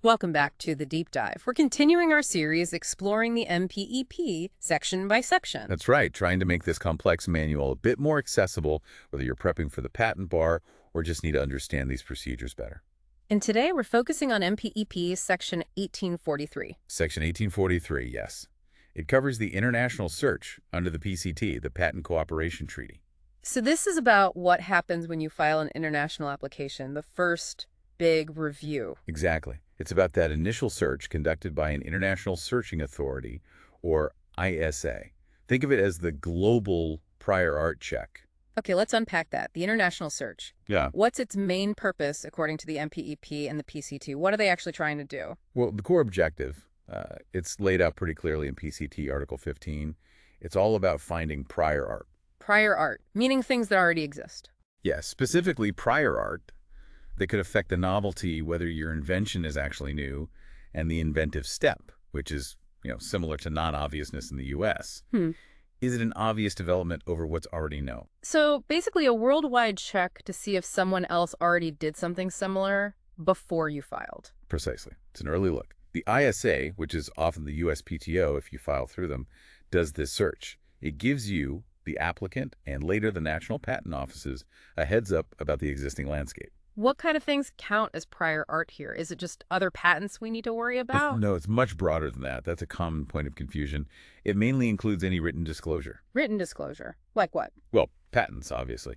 Welcome back to the deep dive. We're continuing our series exploring the MPEP section by section. That's right, trying to make this complex manual a bit more accessible, whether you're prepping for the patent bar or just need to understand these procedures better. And today we're focusing on MPEP section 1843. Section 1843, yes. It covers the international search under the PCT, the Patent Cooperation Treaty. So this is about what happens when you file an international application, the first big review. Exactly. It's about that initial search conducted by an international searching authority, or ISA. Think of it as the global prior art check. Okay, let's unpack that. The international search. Yeah. What's its main purpose according to the MPEP and the PCT? What are they actually trying to do? Well, the core objective, it's laid out pretty clearly in PCT Article 15. It's all about finding prior art. Prior art, meaning things that already exist. Yes, specifically prior art that could affect the novelty, whether your invention is actually new, and the inventive step, which is, similar to non-obviousness in the U.S. Is it an obvious development over what's already known? So basically a worldwide check to see if someone else already did something similar before you filed. Precisely. It's an early look. The ISA, which is often the USPTO if you file through them, does this search. It gives you, the applicant, and later the national patent offices, a heads up about the existing landscape. What kind of things count as prior art here? Is it just other patents we need to worry about? No, it's much broader than that. That's a common point of confusion. It mainly includes any written disclosure. Written disclosure? Like what? Well, patents, obviously.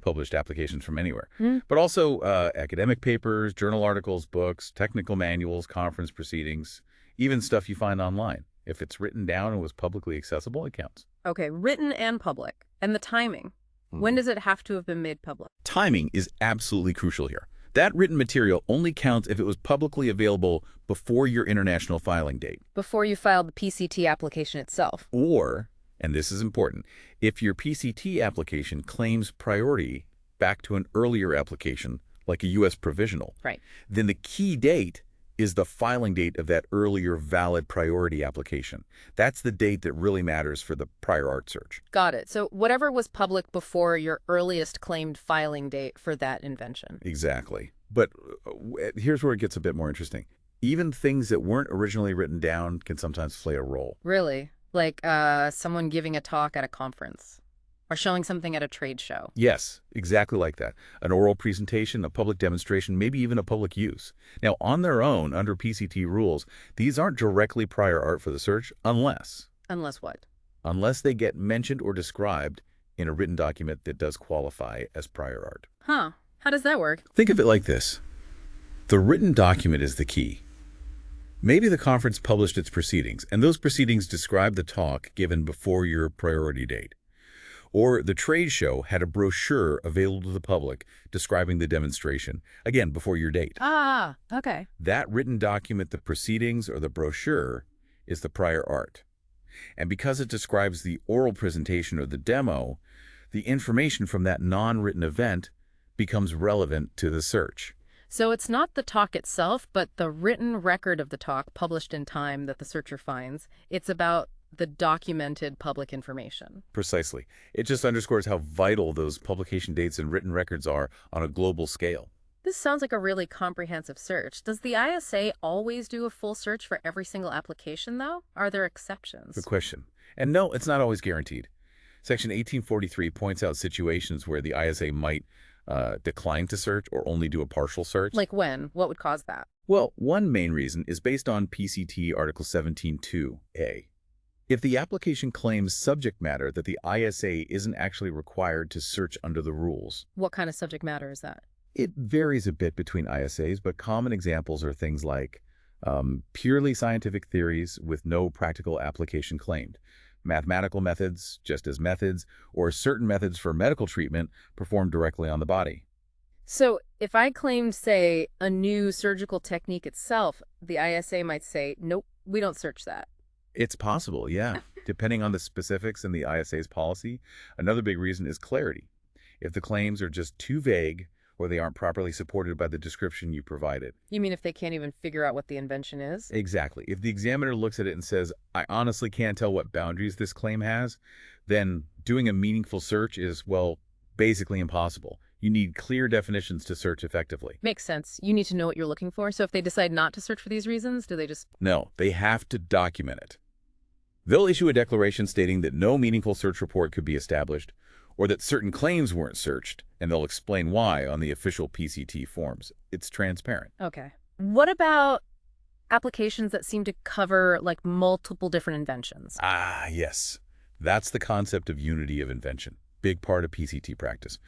Published applications from anywhere. Hmm. But also academic papers, journal articles, books, technical manuals, conference proceedings, even stuff you find online. If it's written down and was publicly accessible, it counts. Okay, written and public. And the timing. When does it have to have been made public? Timing is absolutely crucial here. That written material only counts if it was publicly available before your international filing date. Before you filed the PCT application itself. Or, and this is important, if your PCT application claims priority back to an earlier application, like a U.S. provisional, Right. then the key date is the filing date of that earlier valid priority application. That's the date that really matters for the prior art search. Got it. So whatever was public before your earliest claimed filing date for that invention. Exactly. But here's where it gets a bit more interesting. Even things that weren't originally written down can sometimes play a role. Really? Like someone giving a talk at a conference or showing something at a trade show. Yes, exactly like that. An oral presentation, a public demonstration, maybe even a public use. Now, on their own, under PCT rules, these aren't directly prior art for the search unless... Unless what? Unless they get mentioned or described in a written document that does qualify as prior art. Huh. How does that work? Think of it like this. The written document is the key. Maybe the conference published its proceedings, and those proceedings describe the talk given before your priority date. Or the trade show had a brochure available to the public describing the demonstration, again, before your date. Ah, okay. That written document, the proceedings or the brochure, is the prior art. And because it describes the oral presentation or the demo, the information from that non-written event becomes relevant to the search. So it's not the talk itself, but the written record of the talk published in time that the searcher finds. It's about the documented public information. Precisely. It just underscores how vital those publication dates and written records are on a global scale. This sounds like a really comprehensive search. Does the ISA always do a full search for every single application, though? Are there exceptions? Good question. And no, it's not always guaranteed. Section 1843 points out situations where the ISA might decline to search or only do a partial search. Like when? What would cause that? Well, one main reason is based on PCT Article 17.2a. If the application claims subject matter that the ISA isn't actually required to search under the rules. What kind of subject matter is that? It varies a bit between ISAs, but common examples are things like purely scientific theories with no practical application claimed, mathematical methods just as methods, or certain methods for medical treatment performed directly on the body. So if I claimed, say, a new surgical technique itself, the ISA might say, nope, we don't search that. It's possible, yeah, depending on the specifics in the ISA's policy. Another big reason is clarity. If the claims are just too vague or they aren't properly supported by the description you provided. You mean if they can't even figure out what the invention is? Exactly. If the examiner looks at it and says, I honestly can't tell what boundaries this claim has, then doing a meaningful search is, well, basically impossible. You need clear definitions to search effectively. Makes sense. You need to know what you're looking for. So if they decide not to search for these reasons, do they just... No, they have to document it. They'll issue a declaration stating that no meaningful search report could be established, or that certain claims weren't searched, and they'll explain why on the official PCT forms. It's transparent. Okay. What about applications that seem to cover like multiple different inventions? Ah, yes. That's the concept of unity of invention. Big part of PCT practice.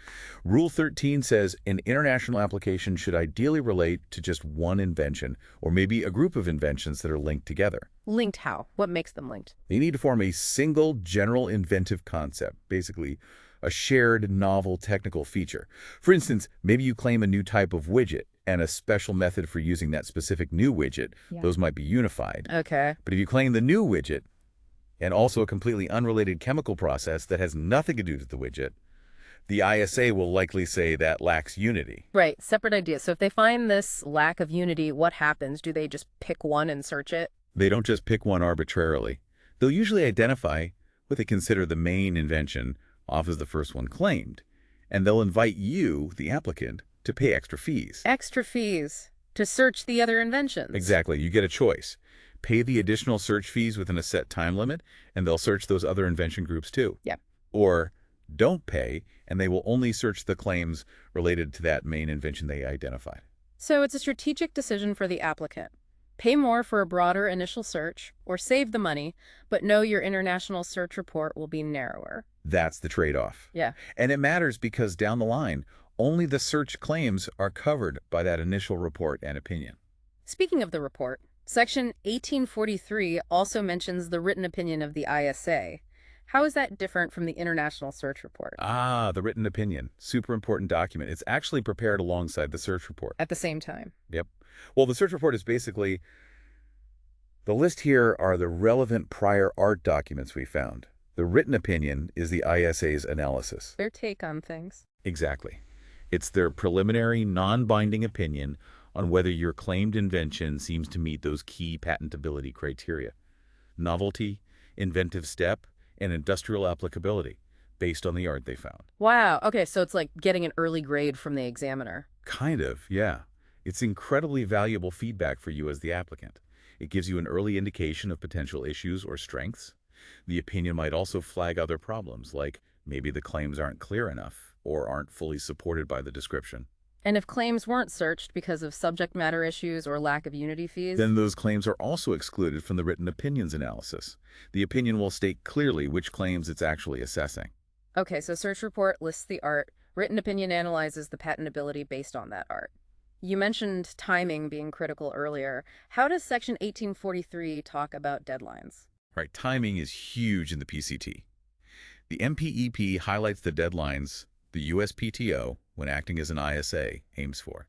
Rule 13 says an international application should ideally relate to just one invention, or maybe a group of inventions that are linked together. Linked how? What makes them linked? They need to form a single general inventive concept, basically a shared novel technical feature. For instance, maybe you claim a new type of widget and a special method for using that specific new widget. Yeah. Those might be unified. Okay. But if you claim the new widget and also a completely unrelated chemical process that has nothing to do with the widget, the ISA will likely say that lacks unity. Right. Separate ideas. So if they find this lack of unity, what happens? Do they just pick one and search it? They don't just pick one arbitrarily. They'll usually identify what they consider the main invention off as the first one claimed, and they'll invite you, the applicant, to pay extra fees. Extra fees to search the other inventions. Exactly. You get a choice. Pay the additional search fees within a set time limit, and they'll search those other invention groups too. Yeah. Or don't pay, and they will only search the claims related to that main invention they identified. So it's a strategic decision for the applicant. Pay more for a broader initial search, or save the money, but know your international search report will be narrower. That's the trade-off. Yeah. And it matters because down the line, only the search claims are covered by that initial report and opinion. Speaking of the report, Section 1843 also mentions the written opinion of the ISA. How is that different from the international search report? Ah, the written opinion. Super important document. It's actually prepared alongside the search report. At the same time. Yep. Well, the search report is basically, the list here are the relevant prior art documents we found. The written opinion is the ISA's analysis. Their take on things. Exactly. It's their preliminary, non-binding opinion on whether your claimed invention seems to meet those key patentability criteria: novelty, inventive step, and industrial applicability, based on the art they found. Wow. Okay, so it's like getting an early grade from the examiner. Kind of, yeah. It's incredibly valuable feedback for you as the applicant. It gives you an early indication of potential issues or strengths. The opinion might also flag other problems, like maybe the claims aren't clear enough or aren't fully supported by the description. And if claims weren't searched because of subject matter issues or lack of unity fees? Then those claims are also excluded from the written opinions analysis. The opinion will state clearly which claims it's actually assessing. Okay, so search report lists the art. Written opinion analyzes the patentability based on that art. You mentioned timing being critical earlier. How does Section 1843 talk about deadlines? Right, timing is huge in the PCT. The MPEP highlights the deadlines the USPTO, when acting as an ISA, aims for.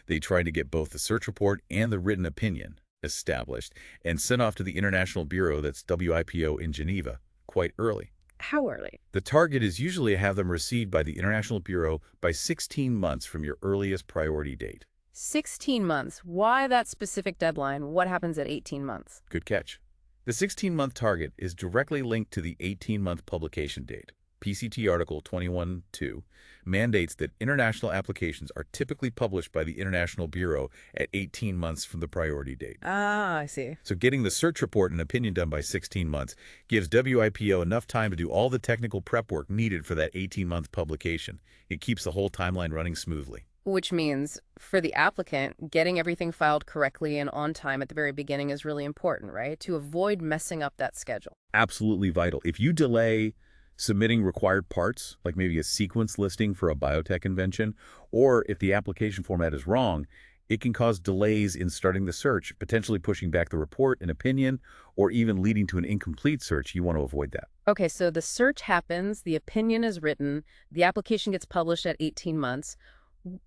They try to get both the search report and the written opinion established and sent off to the International Bureau, that's WIPO in Geneva, quite early. How early? The target is usually to have them received by the International Bureau by 16 months from your earliest priority date. 16 months. Why that specific deadline? What happens at 18 months? Good catch. The 16-month target is directly linked to the 18-month publication date. PCT Article 21.2 mandates that international applications are typically published by the International Bureau at 18 months from the priority date. Ah, I see. So getting the search report and opinion done by 16 months gives WIPO enough time to do all the technical prep work needed for that 18-month publication. It keeps the whole timeline running smoothly. Which means, for the applicant, getting everything filed correctly and on time at the very beginning is really important, right? To avoid messing up that schedule. Absolutely vital. If you delay submitting required parts, like maybe a sequence listing for a biotech invention, or if the application format is wrong, it can cause delays in starting the search, potentially pushing back the report and opinion, or even leading to an incomplete search. You want to avoid that. Okay, so the search happens, the opinion is written, the application gets published at 18 months.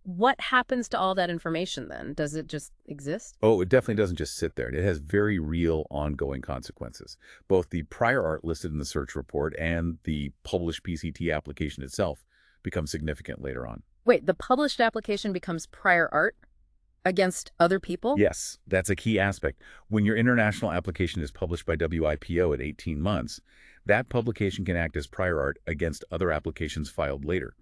What happens to all that information then? Does it just exist? Oh, it definitely doesn't just sit there. It has very real ongoing consequences. Both the prior art listed in the search report and the published PCT application itself become significant later on. Wait, the published application becomes prior art against other people? Yes, that's a key aspect. When your international application is published by WIPO at 18 months, that publication can act as prior art against other applications filed later.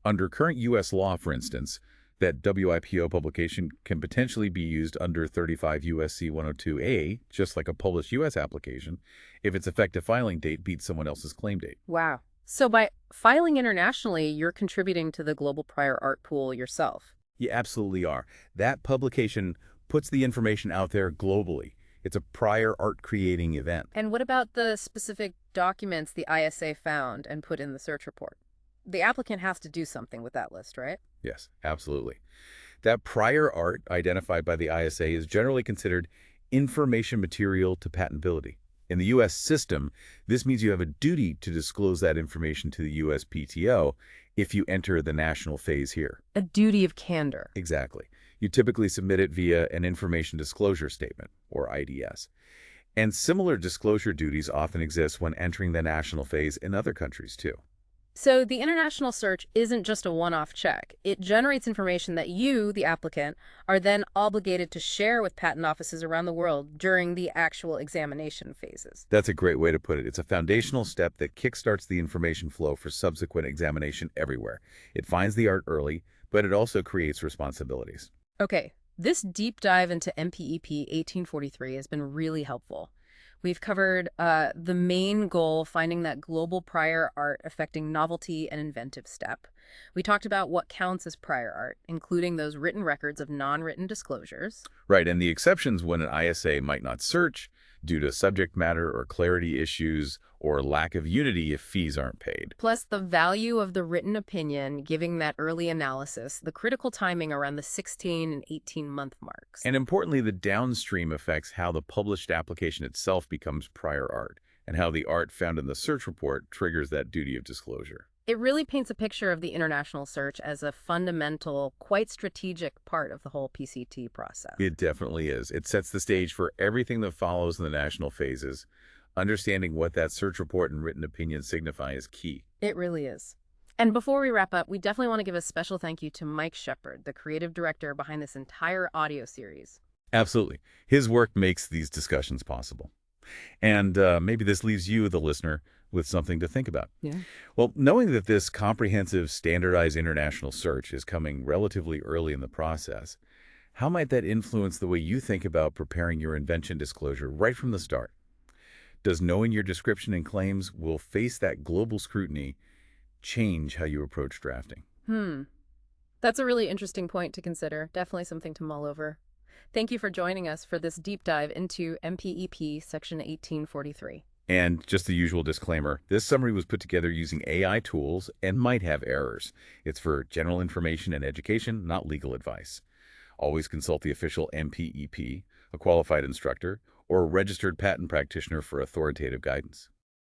Under current U.S. law, for instance, that WIPO publication can potentially be used under 35 U.S.C. 102A, just like a published U.S. application, if its effective filing date beats someone else's claim date. Wow. So by filing internationally, you're contributing to the global prior art pool yourself. You absolutely are. That publication puts the information out there globally. It's a prior art-creating event. And what about the specific documents the ISA found and put in the search report? The applicant has to do something with that list, right? Yes, absolutely. That prior art identified by the ISA is generally considered information material to patentability. In the U.S. system, this means you have a duty to disclose that information to the USPTO if you enter the national phase here. A duty of candor. Exactly. You typically submit it via an information disclosure statement, or IDS. And similar disclosure duties often exist when entering the national phase in other countries, too. So the international search isn't just a one-off check. It generates information that you, the applicant, are then obligated to share with patent offices around the world during the actual examination phases. That's a great way to put it. It's a foundational step that kickstarts the information flow for subsequent examination everywhere. It finds the art early, but it also creates responsibilities. Okay, this deep dive into MPEP 1843 has been really helpful. We've covered the main goal, finding that global prior art affecting novelty and inventive step. We talked about what counts as prior art, including those written records of non-written disclosures. Right, and the exceptions when an ISA might not search due to subject matter or clarity issues or lack of unity if fees aren't paid. Plus the value of the written opinion, giving that early analysis, the critical timing around the 16 and 18-month marks. And importantly, the downstream affects how the published application itself becomes prior art, and how the art found in the search report triggers that duty of disclosure. It really paints a picture of the international search as a fundamental, quite strategic part of the whole PCT process. It definitely is. It sets the stage for everything that follows in the national phases. Understanding what that search report and written opinion signify is key. It really is. And before we wrap up, we definitely want to give a special thank you to Mike Shepard, the creative director behind this entire audio series. Absolutely. His work makes these discussions possible. And maybe this leaves you, the listener, with something to think about. Yeah. Well, knowing that this comprehensive, standardized international search is coming relatively early in the process, how might that influence the way you think about preparing your invention disclosure right from the start? Does knowing your description and claims will face that global scrutiny change how you approach drafting? That's a really interesting point to consider. Definitely something to mull over. Thank you for joining us for this deep dive into MPEP Section 1843. And just the usual disclaimer, this summary was put together using AI tools and might have errors. It's for general information and education, not legal advice. Always consult the official MPEP, a qualified instructor, or a registered patent practitioner for authoritative guidance.